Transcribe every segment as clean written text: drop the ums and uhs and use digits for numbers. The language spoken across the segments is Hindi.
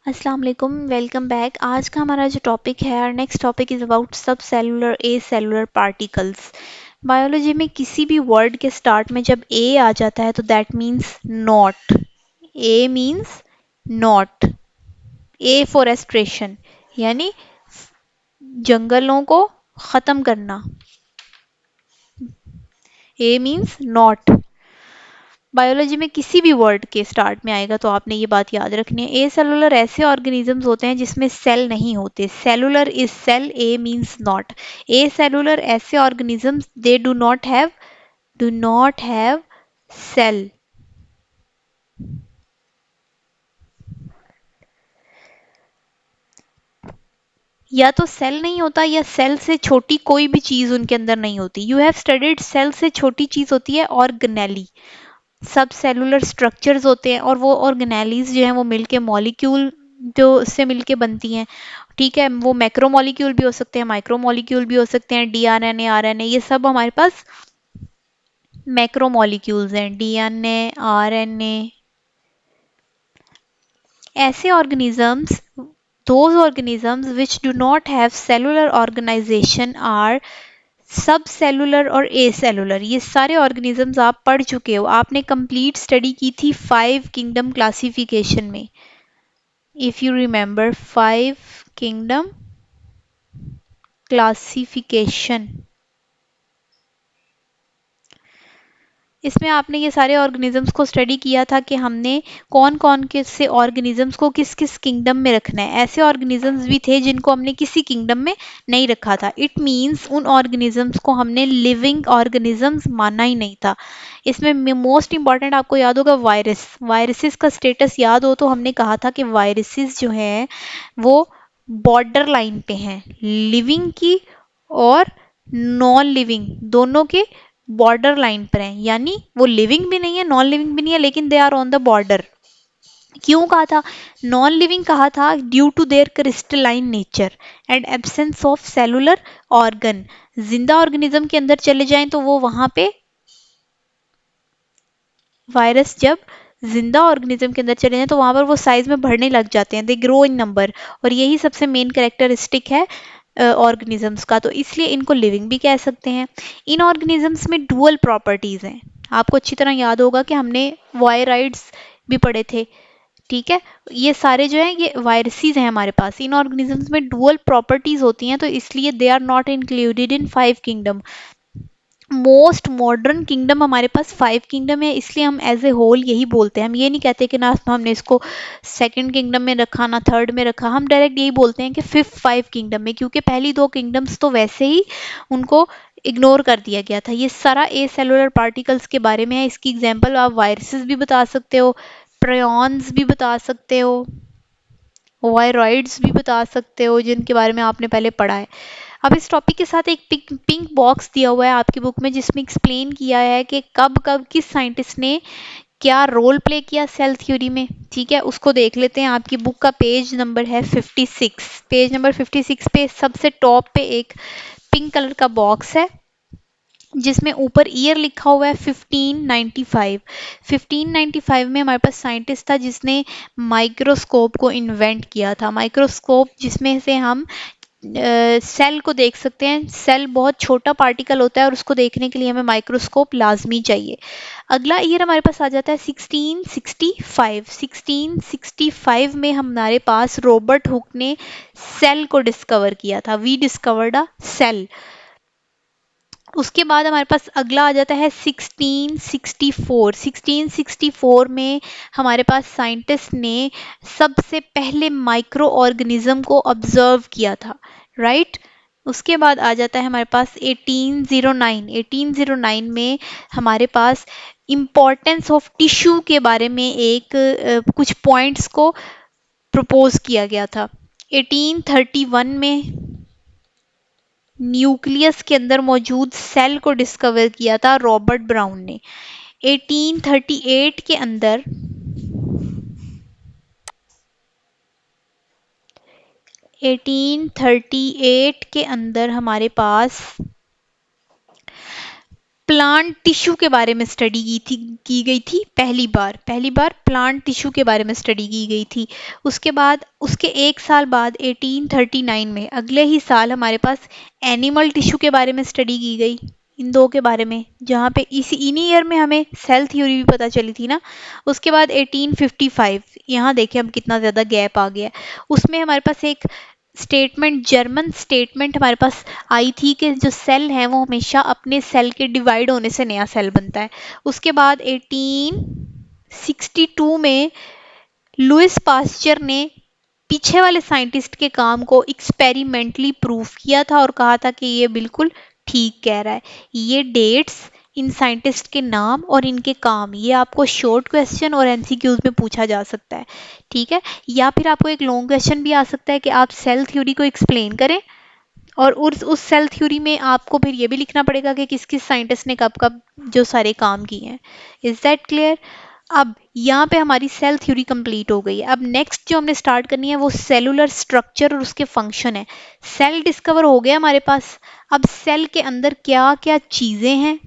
अस्सलाम वालेकुम, वेलकम बैक। आज का हमारा जो टॉपिक है, और नेक्स्ट टॉपिक इज़ अबाउट सब सेलुलर ए सेलुलर पार्टिकल्स। बायोलॉजी में किसी भी वर्ड के स्टार्ट में जब ए आ जाता है तो that means not. A means not. A forestation, यानी जंगलों को ख़त्म करना। ए मीन्स नॉट। बायोलॉजी में किसी भी वर्ड के स्टार्ट में आएगा तो आपने ये बात याद रखनी है। ए सेलुलर ऐसे ऑर्गेनिजम्स होते हैं जिसमें सेल नहीं होते। Cellular is cell, A means not. A cellular ऐसे organisms they do not have cell. या तो सेल नहीं होता या सेल से छोटी कोई भी चीज उनके अंदर नहीं होती। यू हैव स्टडीड सेल से छोटी चीज होती है ऑर्गेनेली। सब सेलुलर स्ट्रक्चर्स होते हैं और वो ऑर्गेनेलीज जो हैं वो मिलके मॉलिक्यूल जो उससे मिलके बनती हैं। ठीक है, वो मैक्रोमोलिक्यूल भी हो सकते हैं, माइक्रोमोलिक्यूल भी हो सकते हैं, डीआरएनए आरएनए, ये सब हमारे पास मैक्रोमोलिक्यूल्स हैं। डीएनए आरएनए, ऐसे organisms, those organisms which do not have cellular organization are सब सेलुलर और ए सेलुलर। ये सारे ऑर्गेनिजम्स आप पढ़ चुके हो, आपने कंप्लीट स्टडी की थी 5 किंगडम क्लासिफिकेशन में। If you remember 5 kingdom classification, इसमें आपने ये सारे ऑर्गेनिजम्स को स्टडी किया था कि हमने कौन कौन के से ऑर्गेनिजम्स को किस किस किंगडम में रखना है। ऐसे ऑर्गेनिजम्स भी थे जिनको हमने किसी किंगडम में नहीं रखा था। इट मीन्स उन ऑर्गेनिजम्स को हमने लिविंग ऑर्गेनिजम्स माना ही नहीं था। इसमें मोस्ट इंपॉर्टेंट आपको याद होगा वायरस। वायरसेस का स्टेटस याद हो तो हमने कहा था कि वायरसेस जो हैं वो बॉर्डर लाइन पे हैं लिविंग की और नॉन लिविंग दोनों के बॉर्डर लाइन पर हैं। यानी वो लिविंग भी नहीं है, नॉन लिविंग भी नहीं है, लेकिन they are on the border. क्यों कहा था नॉन लिविंग? कहा था due to their crystalline nature and absence of cellular organ. जिंदा ऑर्गेनिज्म के अंदर चले जाएं तो वो वहां पे वायरस जब जिंदा ऑर्गेनिज्म के अंदर चले जाएं तो वहां पर वो साइज में बढ़ने लग जाते हैं। दे ग्रो इन नंबर, और यही सबसे मेन कैरेक्टरिस्टिक है ऑर्गेनिजम्स का, तो इसलिए इनको लिविंग भी कह सकते हैं। इन ऑर्गेनिजम्स में डुअल प्रॉपर्टीज हैं। आपको अच्छी तरह याद होगा कि हमने वायराइड्स भी पढ़े थे। ठीक है, ये सारे जो हैं ये वायरसेस हैं हमारे पास। इन ऑर्गेनिजम्स में डुअल प्रॉपर्टीज होती हैं तो इसलिए they are not included in 5 kingdom. Most modern kingdom हमारे पास 5 किंगडम है, इसलिए हम एज ए होल यही बोलते हैं। हम ये नहीं कहते कि ना हमने इसको सेकंड किंगडम में रखा ना थर्ड में रखा, हम डायरेक्ट यही बोलते हैं कि फिफ्थ 5 किंगडम में, क्योंकि पहली 2 किंगडम्स तो वैसे ही उनको इग्नोर कर दिया गया था। ये सारा ए सेलुलर पार्टिकल्स के बारे में है। इसकी एग्जांपल आप वायरसेस भी बता सकते हो, प्रियॉन्स भी बता सकते हो, वायरॉइड्स भी बता सकते हो, जिनके बारे में आपने पहले पढ़ा है। अब इस टॉपिक के साथ एक पिंक बॉक्स दिया हुआ है आपकी बुक में जिसमें एक्सप्लेन किया है कि कब कब किस साइंटिस्ट ने क्या रोल प्ले किया सेल थ्योरी में। ठीक है, उसको देख लेते हैं। आपकी बुक का पेज नंबर है 56। पेज नंबर 56 पे सबसे टॉप पे एक पिंक कलर का बॉक्स है जिसमें ऊपर ईयर लिखा हुआ है 1595। 1595 में हमारे पास साइंटिस्ट था जिसने माइक्रोस्कोप को इन्वेंट किया था। माइक्रोस्कोप जिसमें से हम सेल को देख सकते हैं। सेल बहुत छोटा पार्टिकल होता है और उसको देखने के लिए हमें माइक्रोस्कोप लाजमी चाहिए। अगला ईयर हमारे पास आ जाता है 1665। 1665 में हमारे पास रॉबर्ट हुक ने सेल को डिस्कवर किया था। We discovered a cell. उसके बाद हमारे पास अगला आ जाता है 1664। 1664 में हमारे पास साइंटिस्ट ने सबसे पहले माइक्रो ऑर्गेनिज्म को ऑब्जर्व किया था। राइट, उसके बाद आ जाता है हमारे पास 1809। 1809 में हमारे पास इम्पोर्टेंस ऑफ टिश्यू के बारे में एक कुछ पॉइंट्स को प्रपोज किया गया था। 1831 में न्यूक्लियस के अंदर मौजूद सेल को डिस्कवर किया था रॉबर्ट ब्राउन ने। 1838 के अंदर 1838 के अंदर हमारे पास प्लांट टिश्यू के बारे में स्टडी की गई थी पहली बार प्लांट टिश्यू के बारे में स्टडी की गई थी। उसके बाद उसके एक साल बाद 1839 में अगले ही साल हमारे पास एनिमल टिश्यू के बारे में स्टडी की गई, इन दो के बारे में, जहाँ पे इसी इन्हीं ईयर में हमें सेल थ्योरी भी पता चली थी ना। उसके बाद 1855, यहाँ देखें अब कितना ज़्यादा गैप आ गया, उसमें हमारे पास एक स्टेटमेंट, जर्मन स्टेटमेंट हमारे पास आई थी कि जो सेल है वो हमेशा अपने सेल के डिवाइड होने से नया सेल बनता है। उसके बाद 1862 में लुइस पास्चर ने पीछे वाले साइंटिस्ट के काम को एक्सपेरिमेंटली प्रूव किया था और कहा था कि ये बिल्कुल ठीक कह रहा है। ये डेट्स, इन साइंटिस्ट के नाम और इनके काम, ये आपको शॉर्ट क्वेश्चन और एमसीक्यूज में पूछा जा सकता है, ठीक है। या फिर आपको एक लॉन्ग क्वेश्चन भी आ सकता है कि आप सेल थ्योरी को एक्सप्लेन करें, और उस सेल थ्योरी में आपको फिर ये भी लिखना पड़ेगा कि किस किस साइंटिस्ट ने कब कब जो सारे काम किए हैं। Is that clear? अब यहाँ पे हमारी सेल थ्योरी कंप्लीट हो गई है। अब नेक्स्ट जो हमने स्टार्ट करनी है वो सेलुलर स्ट्रक्चर और उसके फंक्शन है। सेल डिस्कवर हो गया हमारे पास। अब सेल के अंदर क्या क्या चीज़ें हैं,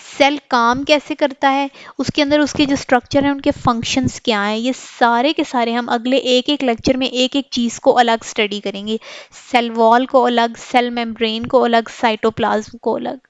सेल काम कैसे करता है, उसके अंदर उसके जो स्ट्रक्चर है उनके फंक्शंस क्या हैं, ये सारे के सारे हम अगले एक एक लेक्चर में एक एक चीज़ को अलग स्टडी करेंगे। सेल वॉल को अलग, सेल मेम्ब्रेन को अलग, साइटोप्लाज्म को अलग।